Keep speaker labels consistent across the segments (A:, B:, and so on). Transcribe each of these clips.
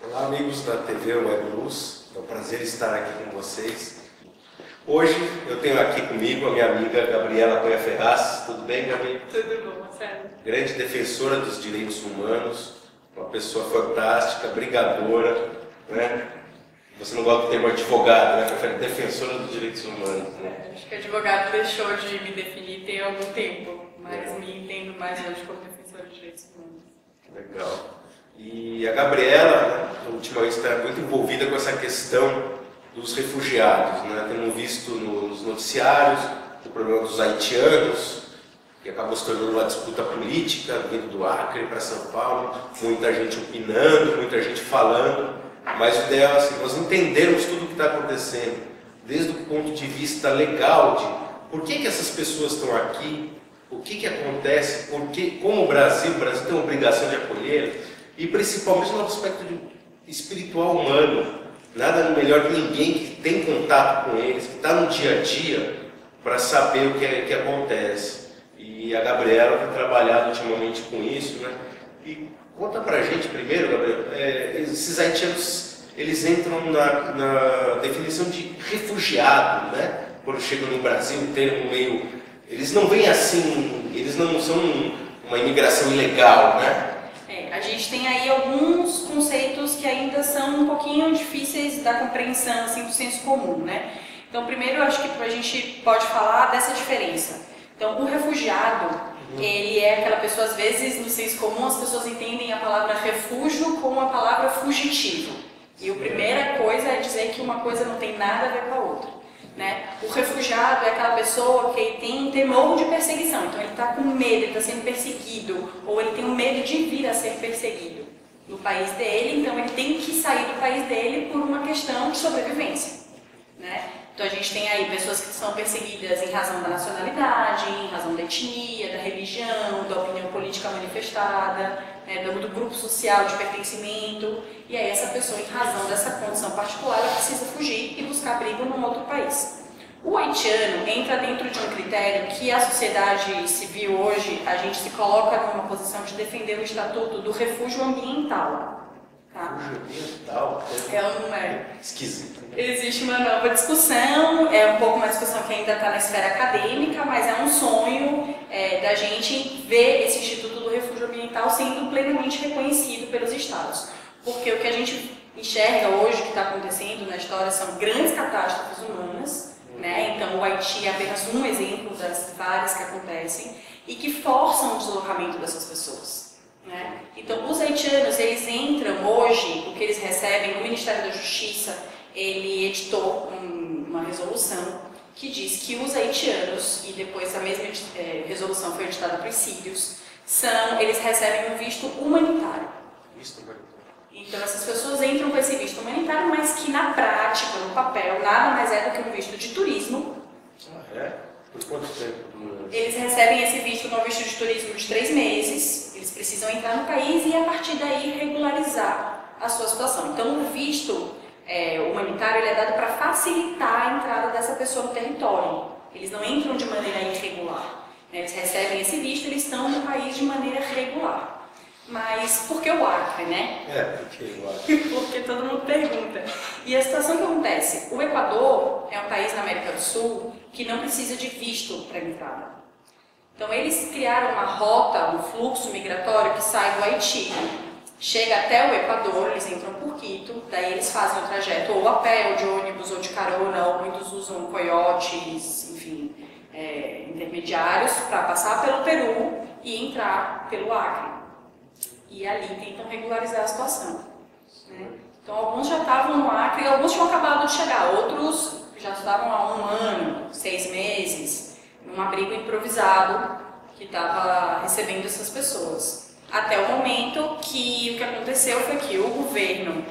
A: Olá, amigos da TV Web Luz, é um prazer estar aqui com vocês. Hoje eu tenho aqui comigo a minha amiga Gabriela Cunha Ferraz. Tudo bem, Gabi?
B: Tudo bom, Marcelo.
A: Grande defensora dos direitos humanos, uma pessoa fantástica, brigadora, né? Você não gosta do termo advogado, né? Prefere defensora dos direitos humanos, né?
B: Acho que advogado deixou de me definir tem algum tempo, mas me entendo mais hoje como defensora dos direitos humanos.
A: Legal. E a Gabriela, ultimamente, está muito envolvida com essa questão dos refugiados, né? Temos visto nos noticiários o problema dos haitianos, que acabou se tornando uma disputa política, vindo do Acre para São Paulo, muita gente opinando, muita gente falando, mas o ideal é assim, nós entendermos tudo o que está acontecendo, desde o ponto de vista legal, de por que essas pessoas estão aqui, o que acontece, como o Brasil tem uma obrigação de acolher, e principalmente no aspecto espiritual humano. Nada melhor que ninguém que tem contato com eles, que está no dia a dia, para saber o que acontece. E a Gabriela tem trabalhado ultimamente com isso, né? E conta pra gente primeiro, Gabriela, esses haitianos, eles entram na definição de refugiado, né? Quando chegam no Brasil, um termo meio... Eles não vêm assim, eles não são uma imigração ilegal, né?
B: A gente tem aí alguns conceitos que ainda são um pouquinho difíceis da compreensão, assim, do senso comum, né? Então, primeiro, eu acho que a gente pode falar dessa diferença. Então, o refugiado, ele é aquela pessoa, às vezes, no senso comum, as pessoas entendem a palavra refúgio como a palavra fugitivo. E a primeira coisa é dizer que uma coisa não tem nada a ver com a outra. Né? O refugiado é aquela pessoa que tem temor de perseguição, então ele está com medo, ele está sendo perseguido, ou ele tem um medo de vir a ser perseguido no país dele, então ele tem que sair do país dele por uma questão de sobrevivência. Né? Então a gente tem aí pessoas que são perseguidas em razão da nacionalidade, em razão da etnia, da religião, da opinião política manifestada, né, do grupo social de pertencimento, e aí essa pessoa, em razão dessa condição particular, ela precisa fugir e buscar abrigo num outro país. O haitiano entra dentro de um critério que a sociedade civil hoje, a gente se coloca numa posição de defender o estatuto do refúgio ambiental. Tá?
A: Refúgio ambiental? Esquisito.
B: Existe uma nova discussão, é um pouco uma discussão que ainda está na esfera acadêmica, mas é um sonho da gente ver esse Instituto do Refúgio Ambiental sendo plenamente reconhecido pelos estados. Porque o que a gente enxerga hoje que está acontecendo na história são grandes catástrofes humanas, né? Então o Haiti é apenas um exemplo das várias que acontecem e que forçam o deslocamento dessas pessoas. Né? Então os haitianos, eles entram hoje, o que eles recebem, o Ministério da Justiça, ele editou uma resolução que diz que os haitianos, e depois a mesma resolução foi editada para os sírios, eles recebem um visto humanitário.
A: Visto humanitário.
B: Então essas pessoas entram com esse visto humanitário, mas que na prática, no papel, nada mais é do que um visto de turismo.
A: Ah, é? Por quanto tempo?
B: Eles recebem esse visto no visto de turismo de 3 meses, eles precisam entrar no país e a partir daí regularizar a sua situação. Então o visto humanitário ele é dado para facilitar a entrada dessa pessoa no território. Eles não entram de maneira irregular. Eles recebem esse visto, eles estão no país de maneira regular. Mas por que o Acre, né?
A: Porque o Acre.
B: Porque todo mundo pergunta. E a situação que acontece, o Equador é um país na América do Sul que não precisa de visto para entrada. Então eles criaram uma rota, um fluxo migratório que sai do Haiti, chega até o Equador, eles entram por Quito, daí eles fazem o trajeto ou a pé, ou de ônibus, ou de carona, ou muitos usam coiotes, enfim, intermediários para passar pelo Peru e entrar pelo Acre. E ali tentam regularizar a situação. Né? Então alguns já estavam no Acre, alguns tinham acabado de chegar, outros já estavam há 1 ano, 6 meses, num abrigo improvisado que estava recebendo essas pessoas. Até o momento que o que aconteceu foi que o governo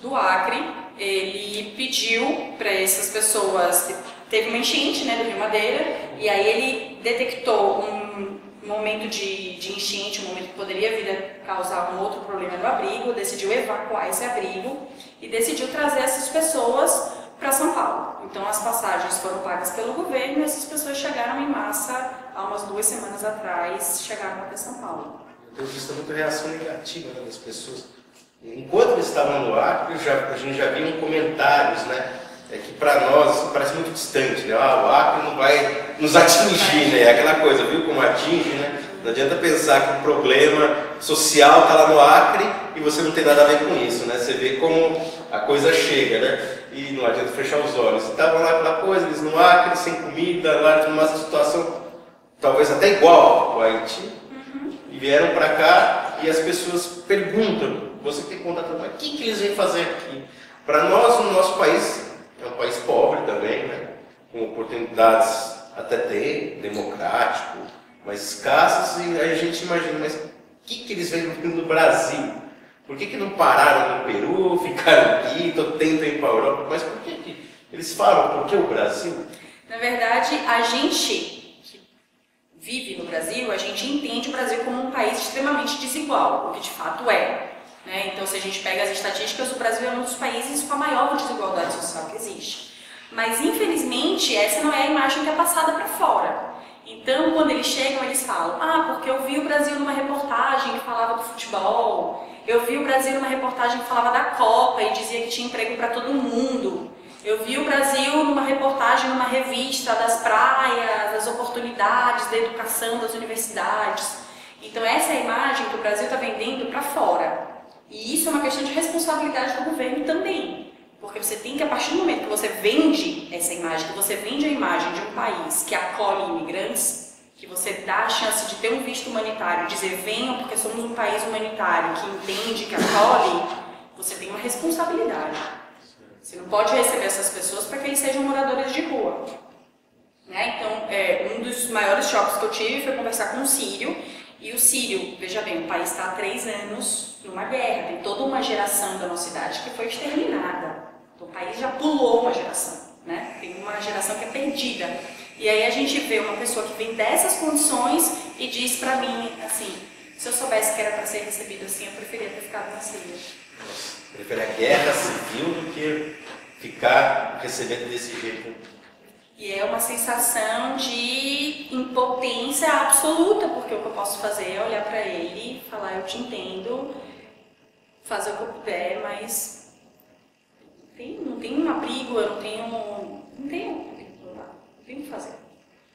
B: do Acre, ele pediu para essas pessoas, teve uma enchente, né, do Rio Madeira, e aí ele detectou um momento de enchente, um momento que poderia vir a causar um outro problema no abrigo, decidiu evacuar esse abrigo e decidiu trazer essas pessoas para São Paulo. Então as passagens foram pagas pelo governo e essas pessoas chegaram em massa há umas 2 semanas atrás, chegaram até São Paulo.
A: Eu tenho visto muita reação negativa, né, das pessoas. Enquanto eles estavam no Acre, a gente já via comentários, né? Que para nós parece muito distante, né? O Acre não vai nos atingir, né? Aquela coisa, viu como atinge, né? Não adianta pensar que o problema social está lá no Acre e você não tem nada a ver com isso, né? Você vê como a coisa chega, né? E não adianta fechar os olhos. Estavam lá aquela coisa, eles no Acre, sem comida, lá numa situação talvez até igual ao Haiti, e vieram para cá e as pessoas perguntam, você que tem contato, mas o que eles vêm fazer aqui? Para nós, no nosso país, é um país pobre também, né? Com oportunidades até tem, democrático, mas escassas, e aí a gente imagina, mas o que eles vêm no Brasil? Por que não pararam no Peru, ficaram aqui, tentam ir para a Europa? Mas por que eles falam, por que o Brasil?
B: Na verdade, a gente que vive no Brasil, a gente entende o Brasil como um país extremamente desigual, o que de fato é. Né? Então, se a gente pega as estatísticas, o Brasil é um dos países com a maior desigualdade social que existe. Mas, infelizmente, essa não é a imagem que é passada para fora. Então, quando eles chegam, eles falam, porque eu vi o Brasil numa reportagem que falava do futebol, eu vi o Brasil numa reportagem que falava da Copa e dizia que tinha emprego para todo mundo, eu vi o Brasil numa reportagem, numa revista das praias, das oportunidades, da educação, das universidades. Então, essa é a imagem que o Brasil está vendendo para fora. E isso é uma questão de responsabilidade do governo também. Porque você tem que, a partir do momento que você vende essa imagem, que você vende a imagem de um país que acolhe imigrantes, que você dá a chance de ter um visto humanitário, dizer venham porque somos um país humanitário, que entende, que acolhe, você tem uma responsabilidade. Você não pode receber essas pessoas para que eles sejam moradores de rua. Né? Então, um dos maiores choques que eu tive foi conversar com um sírio, e o sírio, veja bem, o país está há 3 anos numa guerra, tem toda uma geração da nossa cidade que foi exterminada. Então, o país já pulou uma geração, né? Tem uma geração que é perdida. E aí a gente vê uma pessoa que vem dessas condições e diz pra mim, assim, se eu soubesse que era para ser recebido assim, eu preferia ter ficado na Síria.
A: Prefere a guerra civil do que ficar recebendo desse jeito.
B: E é uma sensação de impotência absoluta, porque o que eu posso fazer é olhar para ele, falar, eu te entendo, fazer o que eu puder, mas não tem um abrigo, eu não tenho o que fazer.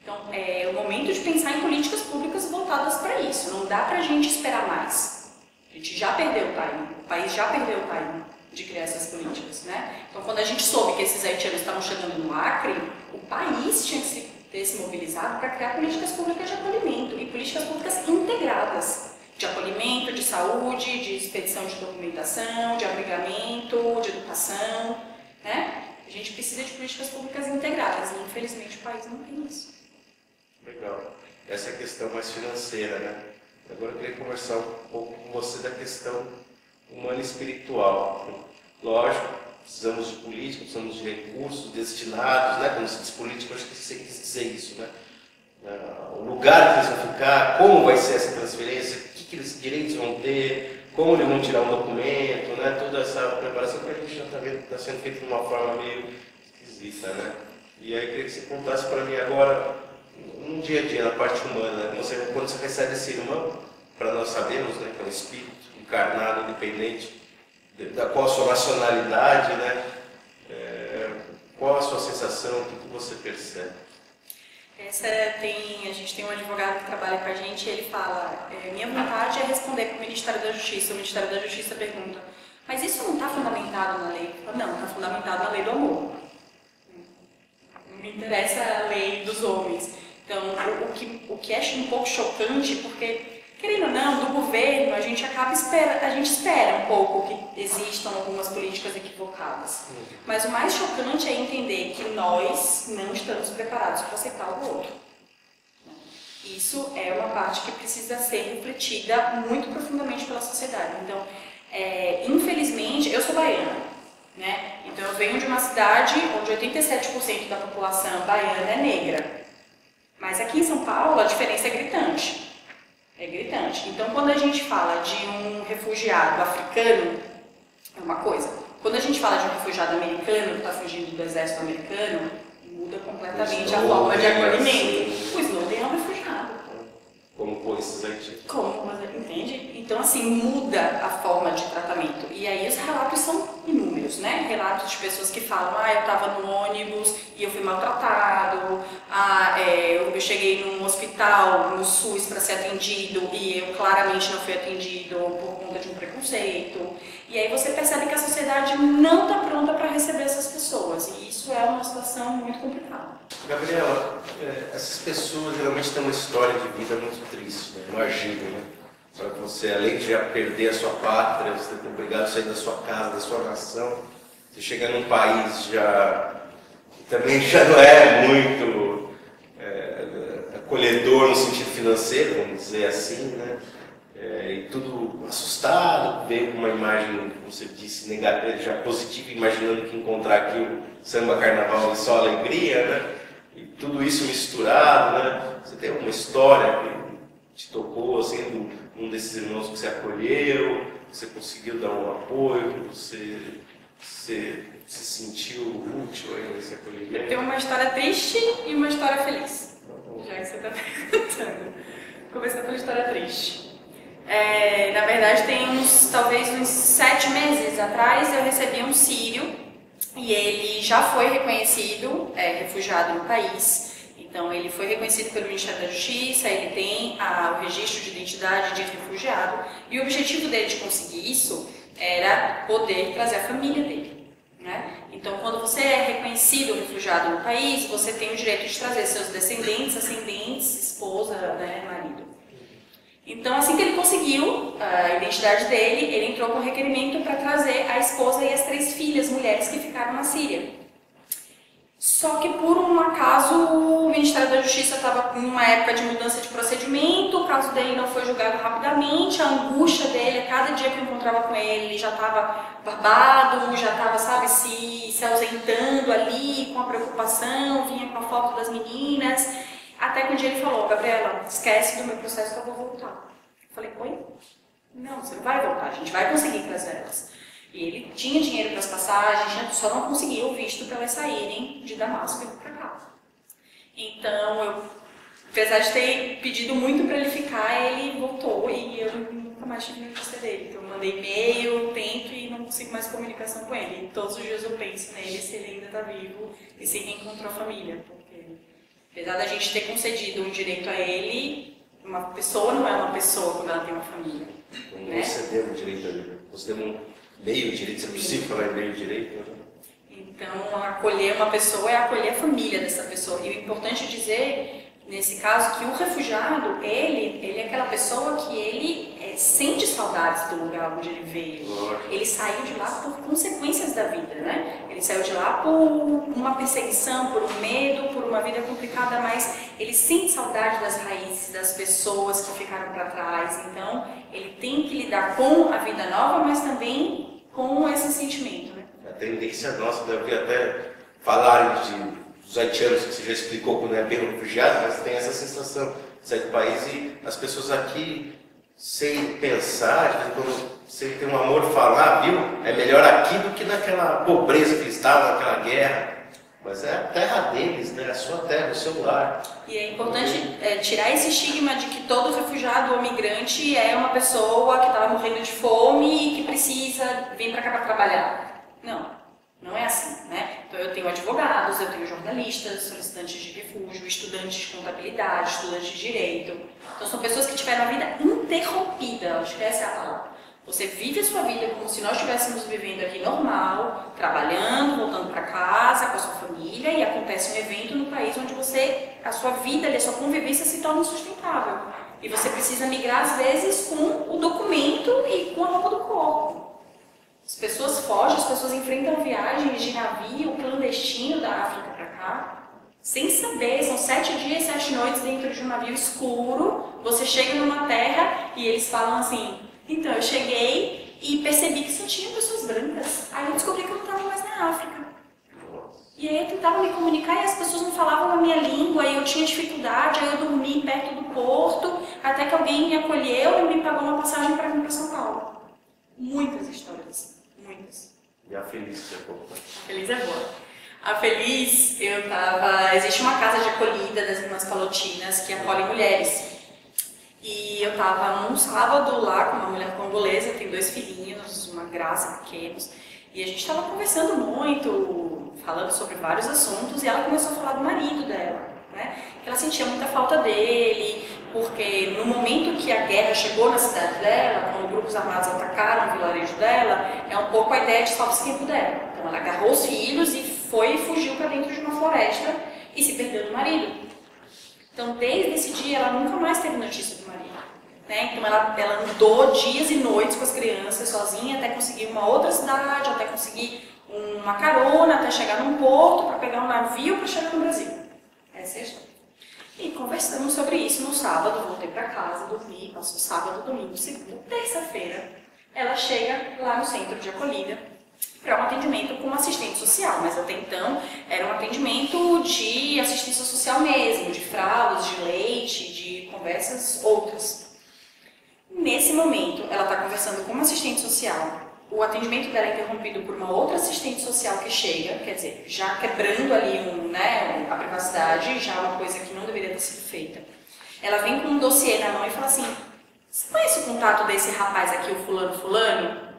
B: Então, é o momento de pensar em políticas públicas voltadas para isso. Não dá para a gente esperar mais. A gente já perdeu o time, o país já perdeu o time de criar essas políticas, né? Então, quando a gente soube que esses haitianos estavam chegando no Acre, o país tinha que ter se mobilizado para criar políticas públicas de acolhimento e políticas públicas integradas, de acolhimento, de saúde, de expedição de documentação, de abrigamento, de educação, né? A gente precisa de políticas públicas integradas e, infelizmente, o país não tem isso.
A: Legal. Essa é a questão mais financeira, né? Agora eu queria conversar um pouco com você da questão humana e espiritual. Lógico, precisamos de política, precisamos de recursos destinados, né? Quando se diz política, acho que você quis dizer isso, né? O lugar que eles vão ficar, como vai ser essa transferência, que eles direitos vão ter, como eles vão tirar um documento, né? Toda essa preparação que a gente já está vendo que está sendo feita de uma forma meio esquisita, né? E aí eu queria que você contasse para mim agora, no dia a dia, na parte humana, né? Quando você recebe esse irmão, para nós sabermos, né, que é um espírito encarnado, independente da qual a sua nacionalidade, né? Qual a sua sensação, o que você percebe?
B: A gente tem um advogado que trabalha com a gente e ele fala, minha vontade é responder para o Ministério da Justiça. O Ministério da Justiça pergunta, mas isso não está fundamentado na lei? Não, está fundamentado na lei do amor. Não me interessa a lei dos homens. Então, o que é um pouco chocante, porque, querendo ou não, do governo, a gente espera um pouco que existam algumas políticas equivocadas. Mas o mais chocante é entender que nós não estamos preparados para aceitar o outro. Isso é uma parte que precisa ser refletida muito profundamente pela sociedade. Então, infelizmente, eu sou baiana, né? Então eu venho de uma cidade onde 87% da população baiana é negra. Mas aqui em São Paulo a diferença é gritante. É gritante. Então, quando a gente fala de um refugiado africano, é uma coisa. Quando a gente fala de um refugiado americano que está fugindo do exército americano, muda completamente a forma de acolhimento. O Snowden é um refugiado.
A: Como esses haitianos.
B: Como, entende? Então, assim, muda a forma de tratamento. E aí os relatos são inúmeros, né? Relatos de pessoas que falam, eu estava no ônibus e eu fui maltratado, eu cheguei num hospital, no SUS, para ser atendido e eu claramente não fui atendido por conta de um preconceito. E aí você percebe que a sociedade não está pronta para receber essas pessoas. E isso é uma situação muito complicada.
A: Gabriela, essas pessoas geralmente têm uma história de vida muito triste, né? Imagina, né? Só que você, além de já perder a sua pátria, você ter obrigado a sair da sua casa, da sua nação, você chega num país que também já não é muito acolhedor no sentido financeiro, vamos dizer assim, né? E tudo assustado, veio com uma imagem, como você disse, negativa, já positiva, imaginando que encontrar aqui o samba carnaval é só alegria, né? E tudo isso misturado, né? Você tem uma história que te tocou, assim, um desses irmãos que você acolheu, que você conseguiu dar um apoio, que você se sentiu útil aí nesse acolhimento?
B: Eu tenho uma história triste e uma história feliz, já que você está perguntando. Vou começar pela história triste. Na verdade, talvez uns 7 meses atrás, eu recebi um sírio e ele já foi reconhecido refugiado no país. Então, ele foi reconhecido pelo Ministério da Justiça, ele tem o registro de identidade de refugiado e o objetivo dele de conseguir isso era poder trazer a família dele, né? Então, quando você é reconhecido refugiado no país, você tem o direito de trazer seus descendentes, ascendentes, esposa, né, marido. Então, assim que ele conseguiu a identidade dele, ele entrou com requerimento para trazer a esposa e as 3 filhas, mulheres que ficaram na Síria. Só que, por um acaso, o Ministério da Justiça estava em uma época de mudança de procedimento, o caso dele não foi julgado rapidamente, a angústia dele, a cada dia que eu encontrava com ele, ele já estava barbado, já estava, sabe, se ausentando ali, com a preocupação, vinha com a foto das meninas. Até que um dia ele falou, Gabriela, esquece do meu processo que eu vou voltar. Eu falei, oi? Não, você não vai voltar, a gente vai conseguir trazer elas. E ele tinha dinheiro para as passagens, só não conseguia o visto para elas saírem de Damasco e ir para cá. Então, apesar de ter pedido muito para ele ficar, ele voltou e eu nunca mais tive notícia dele. Então, eu mandei e-mail, tento e não consigo mais comunicação com ele. E todos os dias eu penso nele, se ele ainda está vivo e se reencontrou a família. Apesar da gente ter concedido um direito a ele, uma pessoa não é uma pessoa quando ela tem uma família.
A: Né? Você deu um direito a ele. Você deu um meio direito, se é possível falar em meio direito. Né?
B: Então, acolher uma pessoa é acolher a família dessa pessoa. E o importante dizer, nesse caso, que o refugiado, ele é aquela pessoa que ele sente saudades do lugar onde ele veio. Ele saiu de lá por consequências da vida, né? Ele saiu de lá por uma perseguição, por um medo, por uma vida complicada, mas ele sente saudade das raízes, das pessoas que ficaram para trás. Então, ele tem que lidar com a vida nova, mas também com esse sentimento, né?
A: A tendência nossa deve até falar dos haitianos, que você já explicou quando é bem refugiado, mas tem essa sensação de sair do país e as pessoas aqui, sem pensar, quando você tem um amor falar, viu? É melhor aqui do que naquela pobreza que eles estavam, naquela guerra. Mas é a terra deles, né? A sua terra, o seu lar.
B: E é importante tirar esse estigma de que todo refugiado ou migrante é uma pessoa que estava morrendo de fome e que precisa vir para cá para trabalhar. Não é assim, né? Então eu tenho advogados, eu tenho jornalistas, solicitantes de refúgio, estudantes de contabilidade, estudantes de direito. Então são pessoas que tiveram a vida interrompida, acho que essa é a palavra. Você vive a sua vida como se nós estivéssemos vivendo aqui normal, trabalhando, voltando para casa com a sua família e acontece um evento no país onde a sua vida, a sua convivência se torna insustentável. E você precisa migrar às vezes com o documento e com a roupa do corpo. As pessoas fogem, as pessoas enfrentam viagens de navio clandestino da África para cá, sem saber, são 7 dias, 7 noites dentro de um navio escuro, você chega numa terra e eles falam assim, então eu cheguei e percebi que só tinha pessoas brancas, aí eu descobri que eu não estava mais na África. E aí eu tentava me comunicar e as pessoas não falavam a minha língua, e eu tinha dificuldade, aí eu dormi perto do porto, até que alguém me acolheu e me pagou uma passagem para vir para São Paulo. Muitas histórias. Muitas.
A: E a Feliz é boa.
B: A Feliz é boa. A Feliz, existe uma casa de acolhida das Irmãs Palotinas que acolhe mulheres. eu estava num sábado lá com uma mulher congolesa, tem 2 filhinhos, uma graça, pequenos, e a gente estava conversando muito, falando sobre vários assuntos, e ela começou a falar do marido dela, né? Que ela sentia muita falta dele, porque no momento que a guerra chegou na cidade dela, quando grupos armados atacaram o vilarejo dela, é um pouco a ideia de salvo-escape dela. Então ela agarrou os filhos e fugiu para dentro de uma floresta e se perdeu do marido. Então desde esse dia ela nunca mais teve notícia do marido. Né? Então ela andou dias e noites com as crianças sozinha até conseguir uma outra cidade, até conseguir uma carona, até chegar num porto para pegar um navio para chegar no Brasil. Essa é a história. E conversamos sobre isso no sábado, voltei para casa, dormi, passou sábado, domingo, segunda, terça-feira. Ela chega lá no centro de acolhida para um atendimento com um assistente social, mas até então era um atendimento de assistência social mesmo, de fraldas, de leite, de conversas outras. Nesse momento, ela está conversando com uma assistente social, o atendimento dela é interrompido por uma outra assistente social que chega, quer dizer, já quebrando ali a privacidade, já uma coisa que não deveria ter sido feita. Ela vem com um dossiê na mão e fala assim, você conhece o contato desse rapaz aqui, o fulano?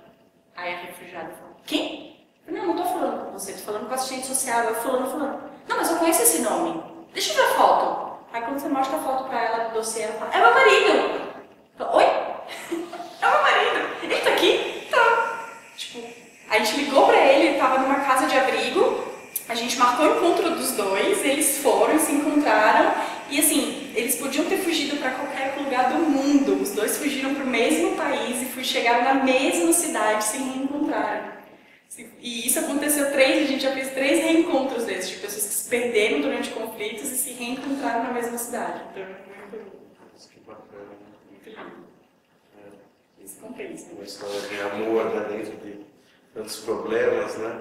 B: Aí a refugiada fala, quem? Não estou falando com você, estou falando com a assistente social, é o fulano. Não, mas eu conheço esse nome, deixa eu ver a foto. Aí quando você mostra a foto para ela do dossiê, ela fala, é meu marido. Fala, oi? É meu marido, ele tá aqui? Tá. Tipo, a gente ligou pra ele estava numa casa de abrigo, a gente marcou o encontro dos dois, eles foram, se encontraram, e assim, eles podiam ter fugido para qualquer lugar do mundo, os dois fugiram para o mesmo país e chegaram na mesma cidade, se reencontraram. E isso aconteceu a gente já fez 3 reencontros desses, de pessoas que se perderam durante conflitos e se reencontraram na mesma cidade. Então,
A: Que bacana.
B: muito lindo. Isso compensa.
A: Uma história de amor, né, dentro de tantos problemas, né?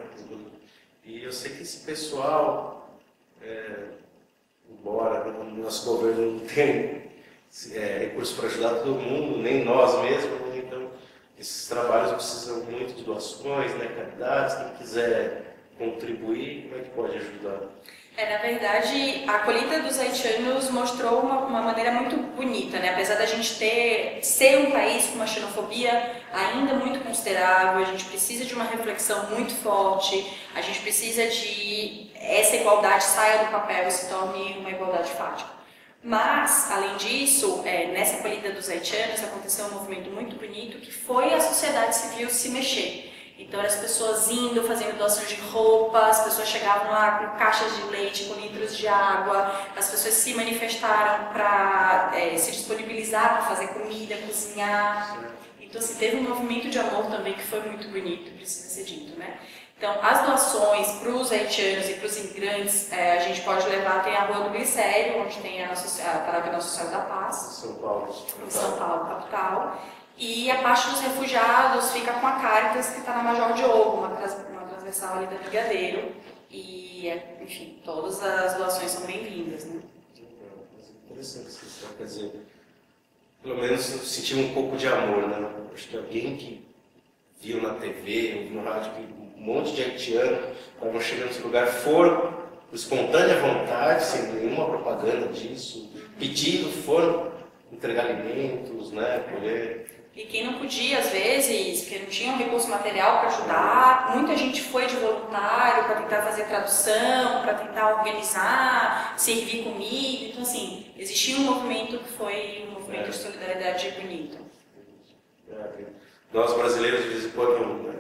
A: E eu sei que esse pessoal, embora o nosso governo não tenha recursos para ajudar todo mundo, nem nós mesmos, né? Então esses trabalhos precisam muito de doações, né, caridades, quem quiser contribuir, como é que pode ajudar?
B: Na verdade, a acolhida dos haitianos mostrou uma maneira muito bonita, né? Apesar da gente ser um país com uma xenofobia ainda muito considerável, a gente precisa de uma reflexão muito forte, a gente precisa de essa igualdade saia do papel e se torne uma igualdade fática. Mas, além disso, nessa acolhida dos haitianos aconteceu um movimento muito bonito que foi a sociedade civil se mexer. Então, as pessoas indo, fazendo doações de roupa, as pessoas chegavam lá com caixas de leite, com litros de água, as pessoas se manifestaram para se disponibilizar para fazer comida, cozinhar. Então, assim, teve um movimento de amor também que foi muito bonito, precisa ser dito, né? Então, as doações para os haitianos e para os imigrantes, a gente pode levar, tem a Rua do Glicério, onde tem a Paróquia Nossa Senhora da Paz,
A: São Paulo,
B: em São Paulo, capital. E a parte dos refugiados fica com a Caritas, que está na Major Diogo, uma transversal ali da Brigadeiro. E, enfim, todas as doações são bem-vindas, né?
A: Interessante isso, quer dizer, pelo menos sentir um pouco de amor, né? Acho que alguém que viu na TV, ouviu no rádio, que um monte de haitianos estavam chegando nesse lugar, foram por espontânea vontade, sem nenhuma propaganda disso, pedindo, foram entregar alimentos, né, colher.
B: E quem não podia, às vezes, porque não tinha um recurso material para ajudar, muita gente foi de voluntário para tentar fazer tradução, para tentar organizar, servir comida. Então, assim, existia um movimento que foi um movimento de solidariedade bonito.
A: Nós, brasileiros, de vez em quando,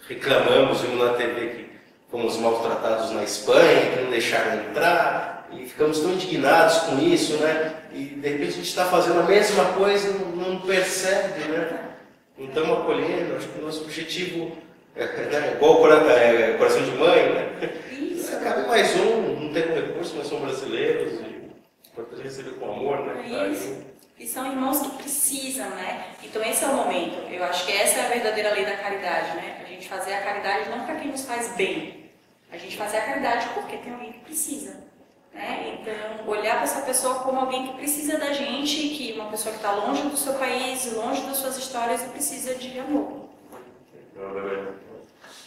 A: reclamamos, vimos na TV que fomos maltratados na Espanha, que não deixaram entrar, e ficamos tão indignados com isso, né? E de repente a gente está fazendo a mesma coisa e não percebe, né? Então, acolhendo, acho que o nosso objetivo é igual coração de mãe, né?
B: Isso.
A: Cabe mais não tem recurso, mas são brasileiros, e importante receber com amor, né?
B: Isso. E são irmãos que precisam, né? Então esse é o momento. Eu acho que essa é a verdadeira lei da caridade, né? A gente fazer a caridade não para quem nos faz bem. A gente fazer a caridade porque tem alguém que precisa. Né? Então, olhar para essa pessoa como alguém que precisa da gente, que uma pessoa que está longe do seu país, longe das suas histórias e precisa de amor.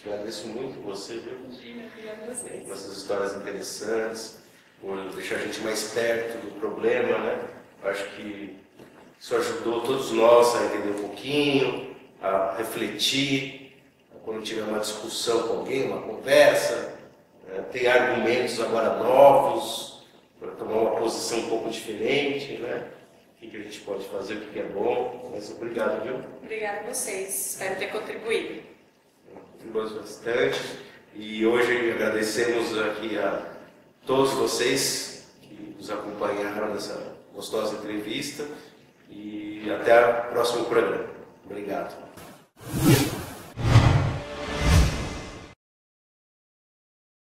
A: Agradeço muito você, viu?
B: Obrigada a vocês.
A: Com essas histórias interessantes, por deixar a gente mais perto do problema, né? Acho que Isso ajudou todos nós a entender um pouquinho, a refletir, quando tiver uma discussão com alguém, uma conversa, ter argumentos agora novos, para tomar uma posição um pouco diferente, né? O que a gente pode fazer, o que é bom. Mas obrigado, viu?
B: Obrigada a vocês, espero ter contribuído.
A: Contribuímos bastante. E hoje agradecemos aqui a todos vocês que nos acompanharam nessa gostosa entrevista. E até o próximo programa. Obrigado.